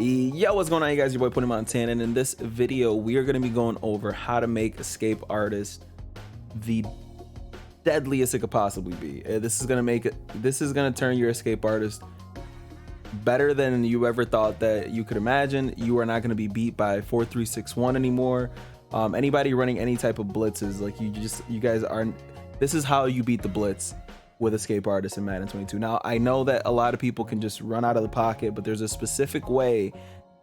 Yo, what's going on, you guys? Your boy Pwny Montana, and in this video we are going to be going over how to make escape artist the deadliest it could possibly be. This is going to turn your escape artist better than you ever thought that you could imagine. You are not going to be beat by 4-3-6-1 anymore. Anybody running any type of blitzes, like you guys aren't. This is how you beat the blitz with escape artists in Madden 22. Now, I know that a lot of people can just run out of the pocket, but there's a specific way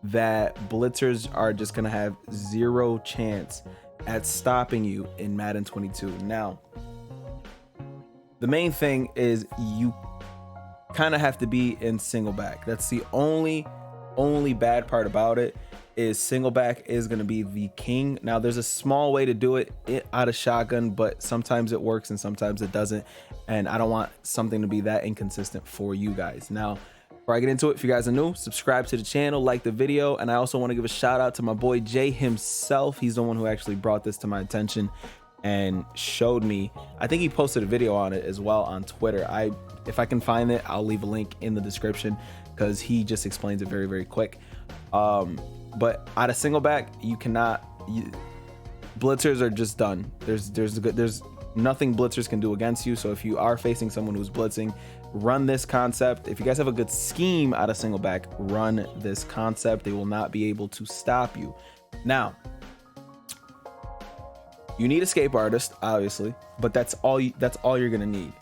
that blitzers are just gonna have zero chance at stopping you in Madden 22. Now, the main thing is you kind of have to be in single back. That's the only bad part about it, is single back is going to be the king. Now, there's a small way to do it out of shotgun, but sometimes it works and sometimes it doesn't, and I don't want something to be that inconsistent for you guys. Now, before I get into it, if you guys are new, subscribe to the channel, like the video, and I also want to give a shout out to my boy Jay himself. He's the one who actually brought this to my attention and showed me. I think he posted a video on it as well on Twitter. If I can find it, I'll leave a link in the description because he just explains it very, very quick. But out of single back, you cannot. Blitzers are just done. There's nothing blitzers can do against you. So if you are facing someone who's blitzing, run this concept. If you guys have a good scheme out of single back, run this concept. They will not be able to stop you. Now, you need escape artist, obviously, but that's all you're gonna need.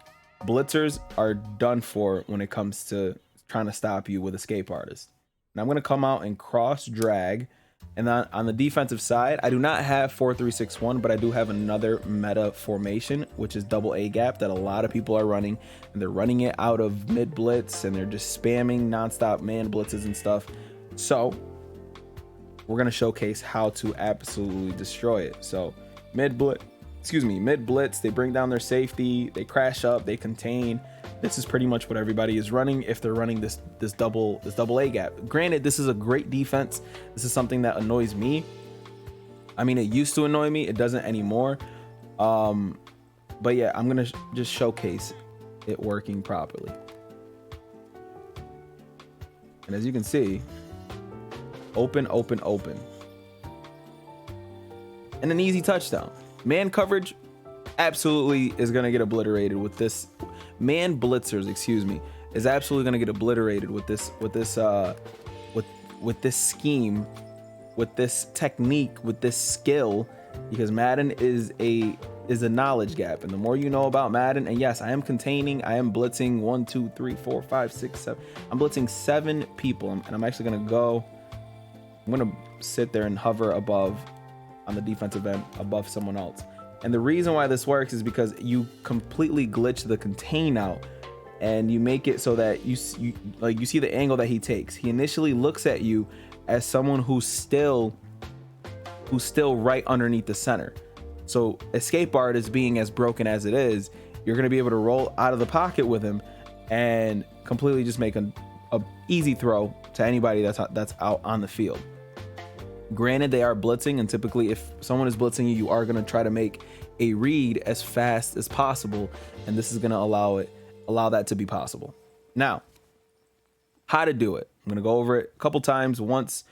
Blitzers are done for when it comes to trying to stop you with escape artist. And I'm going to come out and cross drag, and then on the defensive side, I do not have 4-3-6-1, but I do have another meta formation, which is double A gap, that a lot of people are running, and they're running it out of mid blitz, and they're just spamming nonstop man blitzes and stuff. So we're going to showcase how to absolutely destroy it. So mid blitz, they bring down their safety, they crash up, they contain. This is pretty much what everybody is running if they're running this double A gap. Granted, this is a great defense. This is something that annoys me. I mean, it used to annoy me. It doesn't anymore. But yeah, I'm gonna just showcase it working properly. And as you can see, open, and an easy touchdown. Man coverage absolutely is gonna get obliterated with this. Man blitzers, excuse me, is absolutely going to get obliterated with this scheme, with this technique, with this skill, because Madden is a knowledge gap, and the more you know about Madden, and yes, I am containing, I am blitzing 1, 2, 3, 4, 5, 6, 7. I'm blitzing 7 people, and I'm actually going to I'm going to sit there and hover above on the defensive end above someone else. And the reason why this works is because you completely glitch the contain out, and you make it so that you see the angle that he takes. He initially looks at you as someone who's still right underneath the center. So escape artist being as broken as it is, you're going to be able to roll out of the pocket with him and completely just make a easy throw to anybody that's out on the field. Granted, they are blitzing, and typically if someone is blitzing you, you are going to try to make a read as fast as possible, and this is going to allow that to be possible. Now, how to do it. I'm going to go over it a couple times. Once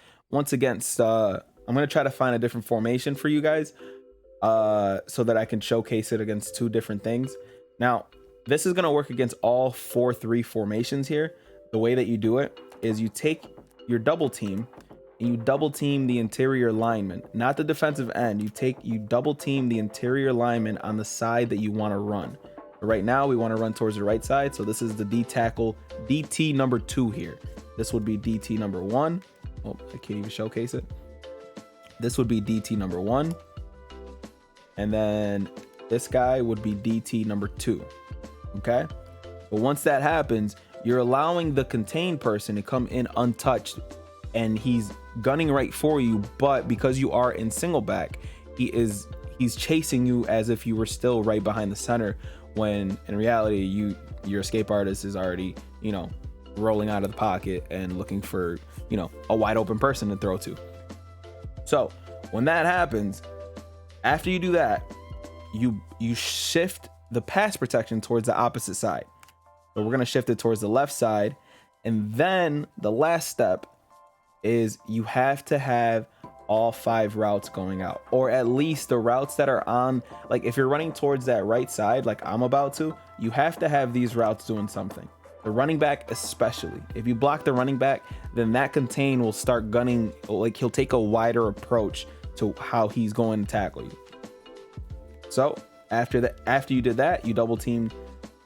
against, I'm going to try to find a different formation for you guys so that I can showcase it against 2 different things. Now, this is going to work against all 4-3 formations here. The way that you do it is you take your double team, and you double team the interior lineman, not the defensive end. You double team the interior lineman on the side that you want to run. But right now we want to run towards the right side, so this is the D tackle, DT number 2 here. This would be DT number 1. Oh, I can't even showcase it. This would be DT number 1, and then this guy would be DT number 2. Okay, but once that happens, you're allowing the contained person to come in untouched, and he's gunning right for you, but because you are in single back, he's chasing you as if you were still right behind the center, when in reality your escape artist is already, rolling out of the pocket and looking for, a wide open person to throw to. So when that happens, after you do that, you shift the pass protection towards the opposite side. So we're going to shift it towards the left side, and then the last step is you have to have all 5 routes going out, or at least the routes that are on, like if you're running towards that right side like I'm about to, you have to have these routes doing something. The running back especially, if you block the running back, then that contain will start gunning, like he'll take a wider approach to how he's going to tackle you. So after you did that, you double team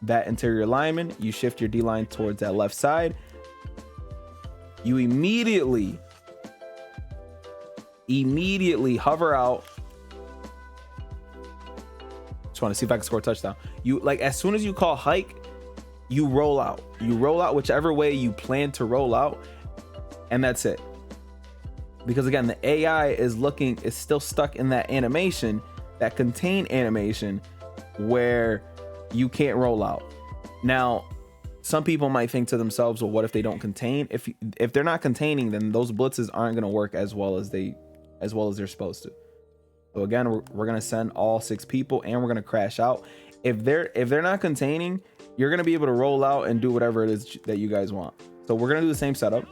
that interior lineman, you shift your D line towards that left side, you immediately hover out. Just want to see if I can score a touchdown. You, like, as soon as you call hike, you roll out whichever way you plan to roll out, and that's it. Because again, the AI is still stuck in that animation, that contain animation, where you can't roll out. Now some people might think to themselves, well, what if they don't contain? If they're not containing, then those blitzes aren't going to work as well as they're supposed to. So again, we're going to send all 6 people, and we're going to crash out. If they're not containing, you're going to be able to roll out and do whatever it is that you guys want. So we're going to do the same setup,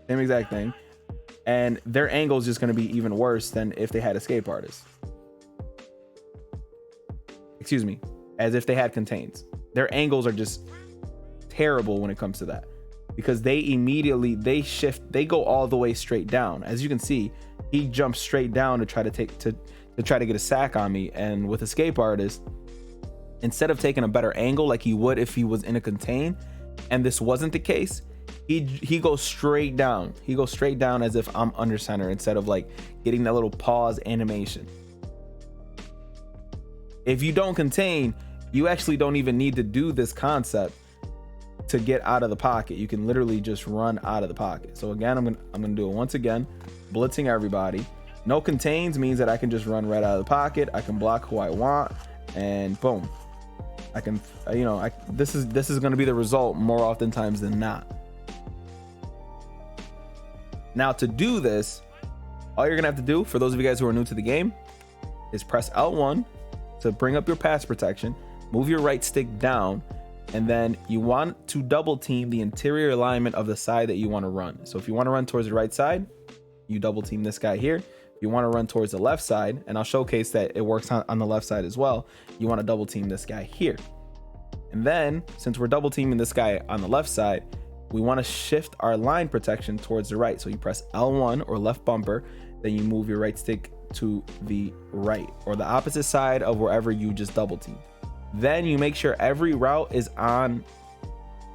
same exact thing, and their angle is just going to be even worse than if they had escape artists. Excuse me, as if they had contains. Their angles are just terrible when it comes to that, because they go all the way straight down. As you can see, he jumps straight down to try to get a sack on me, and with escape artist, instead of taking a better angle like he would if he was in a contain, and this wasn't the case, he goes straight down. He goes straight down as if I'm under center, instead of like getting that little pause animation. If you don't contain, you actually don't even need to do this concept to get out of the pocket. You can literally just run out of the pocket. So again, I'm gonna do it once again, blitzing everybody. No contains means that I can just run right out of the pocket. I can block who I want, and boom, I can, this is going to be the result more oftentimes than not. Now to do this, all you're gonna have to do, for those of you guys who are new to the game, is press L1 to bring up your pass protection, move your right stick down, and then you want to double team the interior alignment of the side that you want to run. So if you want to run towards the right side, you double team this guy here. If you want to run towards the left side, and I'll showcase that it works on the left side as well, you want to double team this guy here. And then, since we're double teaming this guy on the left side, we want to shift our line protection towards the right. So you press L1 or left bumper, then you move your right stick to the right, or the opposite side of wherever you just double team. Then you make sure every route is on,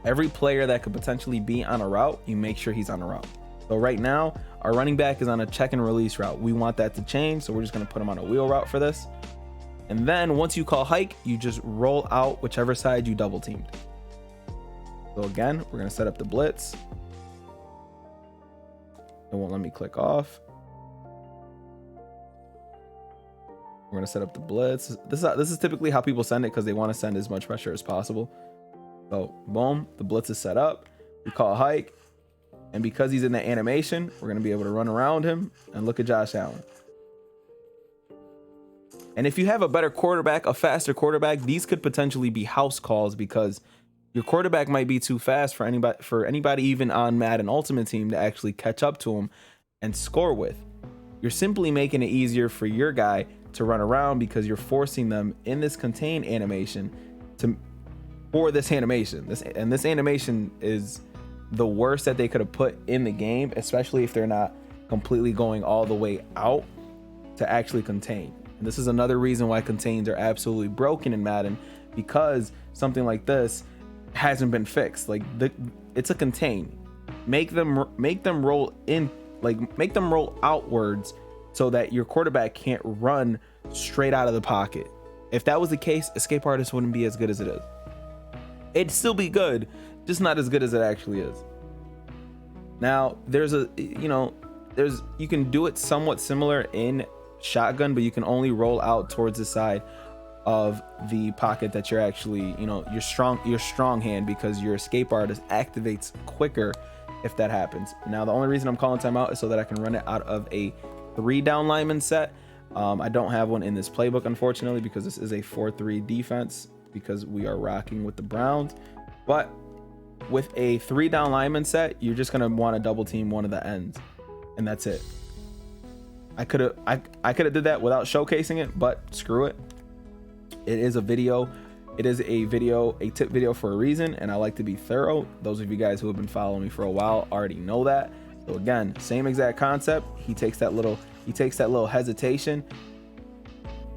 every player that could potentially be on a route, you make sure he's on a route. So right now, our running back is on a check and release route. We want that to change, so we're just going to put him on a wheel route for this. And then once you call hike, you just roll out whichever side you double teamed. So again, we're going to set up the blitz. It won't let me click off. We're going to set up the blitz. This is typically how people send it, because they want to send as much pressure as possible. So boom, the blitz is set up. We call hike. And because he's in the animation, we're going to be able to run around him and look at Josh Allen. And if you have a better quarterback, a faster quarterback, these could potentially be house calls, because your quarterback might be too fast for anybody even on Madden Ultimate Team to actually catch up to him and score with. You're simply making it easier for your guy to run around, because you're forcing them in this contain animation for this animation. This animation is the worst that they could have put in the game, especially if they're not completely going all the way out to actually contain. And this is another reason why contains are absolutely broken in Madden, because something like this hasn't been fixed. Like, it's a contain. Make them roll in, like make them roll outwards, so that your quarterback can't run straight out of the pocket. If that was the case, escape artist wouldn't be as good as it is. It'd still be good, just not as good as it actually is. Now, you can do it somewhat similar in shotgun, but you can only roll out towards the side of the pocket that you're actually, your strong hand, because your escape artist activates quicker if that happens. Now, the only reason I'm calling timeout is so that I can run it out of a 3-down lineman set. I don't have one in this playbook, unfortunately, because this is a 4-3 defense, because we are rocking with the Browns. But with a 3-down lineman set, you're just going to want to double team one of the ends. and that's it. I could have did that without showcasing it, but screw it. It is a video. It is a tip video for a reason, and I like to be thorough. Those of you guys who have been following me for a while already know that. So again, same exact concept. He takes that little hesitation,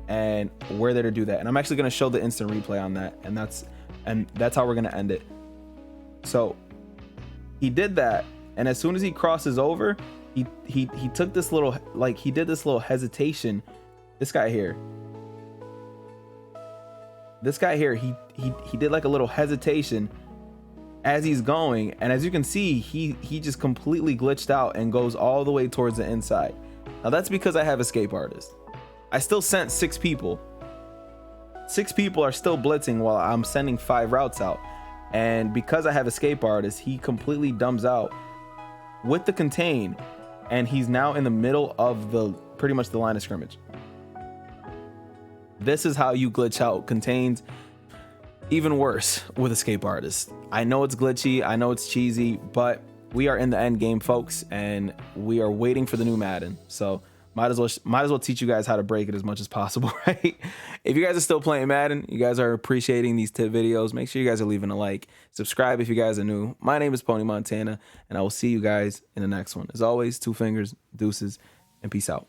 and we're there to do that. And I'm actually going to show the instant replay on that, and that's how we're going to end it. So he did that, and as soon as he crosses over, he took this little, like, he did this little hesitation. This guy here, he did like a little hesitation as he's going, and as you can see, he just completely glitched out and goes all the way towards the inside. Now that's because I have escape artist. I still sent 6 people. 6 people are still blitzing while I'm sending 5 routes out, and because I have escape artist, he completely dumbs out with the contain, and he's now in the middle of the pretty much the line of scrimmage. This is how you glitch out contains. Even worse with escape artists. I know it's glitchy, I know it's cheesy, but we are in the end game, folks, and we are waiting for the new Madden. So might as well teach you guys how to break it as much as possible, right? If you guys are still playing Madden, you guys are appreciating these tip videos, make sure you guys are leaving a like, subscribe if you guys are new. My name is Pwny Montana, and I will see you guys in the next one. As always, 2 fingers, deuces, and peace out.